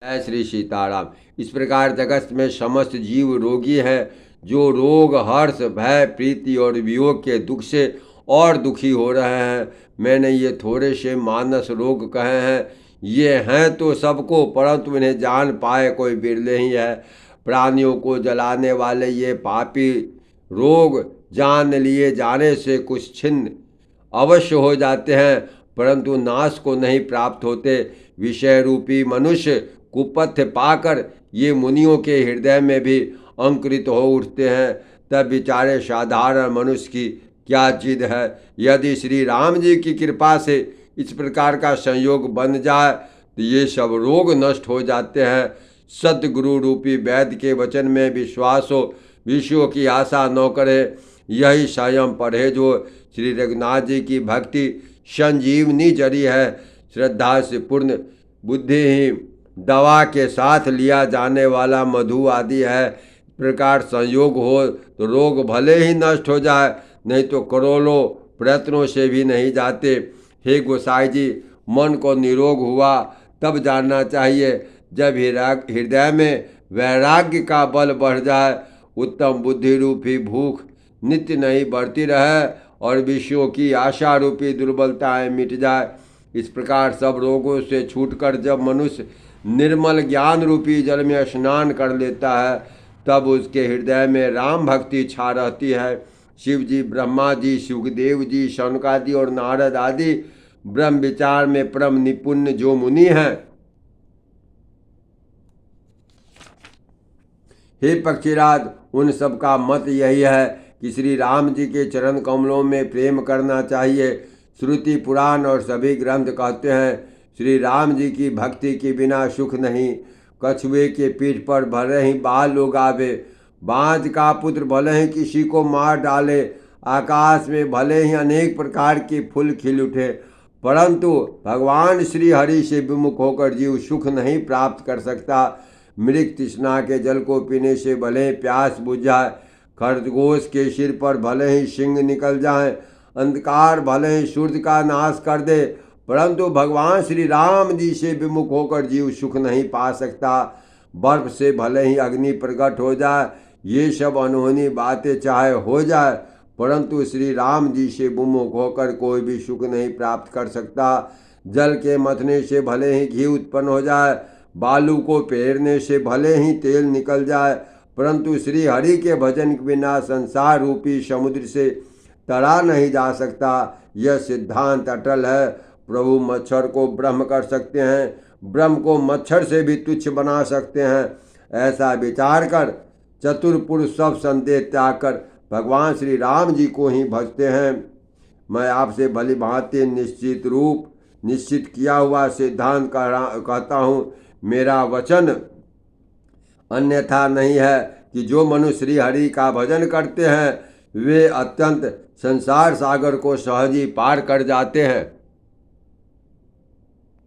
जय श्री सीताराम। इस प्रकार जगत में समस्त जीव रोगी है, जो रोग, हर्ष, भय, प्रीति और वियोग के दुख से और दुखी हो रहे हैं। मैंने ये थोड़े से मानस रोग कहे हैं। ये हैं तो सबको, परंतु इन्हें जान पाए कोई बिरले ही है। प्राणियों को जलाने वाले ये पापी रोग जान लिए जाने से कुछ छिन्न अवश्य हो जाते हैं, परंतु नाश को नहीं प्राप्त होते। विषय रूपी मनुष्य कुपथ्य पाकर ये मुनियों के हृदय में भी अंकुरित हो उठते हैं। तब बेचारे साधारण मनुष्य की क्या जिद है। यदि श्री राम जी की कृपा से इस प्रकार का संयोग बन जाए तो ये सब रोग नष्ट हो जाते हैं। सदगुरु रूपी वैद्य के वचन में विश्वास हो, विषयों की आशा न करे, यही संयम परहेज हो। श्री रघुनाथ जी की भक्ति संजीवनी जड़ी है। श्रद्धा से पूर्ण बुद्धि ही दवा के साथ लिया जाने वाला मधु आदि है। इस प्रकार संयोग हो तो रोग भले ही नष्ट हो जाए, नहीं तो करोड़ों प्रयत्नों से भी नहीं जाते। हे गोसाई जी, मन को निरोग हुआ तब जानना चाहिए जब हृदय में वैराग्य का बल बढ़ जाए, उत्तम बुद्धि रूपी भूख नित्य नहीं बढ़ती रहे और विषयों की आशा रूपी दुर्बलताएं मिट जाए। इस प्रकार सब रोगों से छूटकर जब मनुष्य निर्मल ज्ञान रूपी जल में स्नान कर लेता है, तब उसके हृदय में राम भक्ति छा रहती है। शिव जी, ब्रह्मा जी, सुखदेव जी, शौनकादि और नारद आदि ब्रह्म विचार में परम निपुण जो मुनि हैं, हे पक्षीराज, उन सब का मत यही है कि श्री राम जी के चरण कमलों में प्रेम करना चाहिए। श्रुति, पुराण और सभी ग्रंथ कहते हैं, श्री राम जी की भक्ति के बिना सुख नहीं। कछुए के पीठ पर भले ही बाल उगावे, बाज का पुत्र भले ही किसी को मार डाले, आकाश में भले ही अनेक प्रकार के फूल खिल उठे, परंतु भगवान श्री हरि से विमुख होकर जीव सुख नहीं प्राप्त कर सकता। मृग तृष्णा के जल को पीने से भले ही प्यास बुझ जाए, खरगोश के सिर पर भले ही सिंह निकल जाए, अंधकार भले ही सूर्य का नाश कर दे, परंतु भगवान श्री राम जी से विमुख होकर जीव सुख नहीं पा सकता। बर्फ से भले ही अग्नि प्रकट हो जाए, ये सब अनहोनी बातें चाहे हो जाए, परंतु श्री राम जी से विमुख होकर कोई भी सुख नहीं प्राप्त कर सकता। जल के मथने से भले ही घी उत्पन्न हो जाए, बालू को पेरने से भले ही तेल निकल जाए, परंतु श्री हरि के भजन के बिना संसार रूपी समुद्र से तरा नहीं जा सकता। यह सिद्धांत अटल है। प्रभु मच्छर को ब्रह्म कर सकते हैं, ब्रह्म को मच्छर से भी तुच्छ बना सकते हैं। ऐसा विचार कर चतुर पुरुष सब संदेह त्याग कर भगवान श्री राम जी को ही भजते हैं। मैं आपसे भली भांति निश्चित किया हुआ सिद्धांत कहता हूँ। मेरा वचन अन्यथा नहीं है कि जो मनुष्य श्री हरि का भजन करते हैं वे अत्यंत संसार सागर को सहज ही पार कर जाते हैं।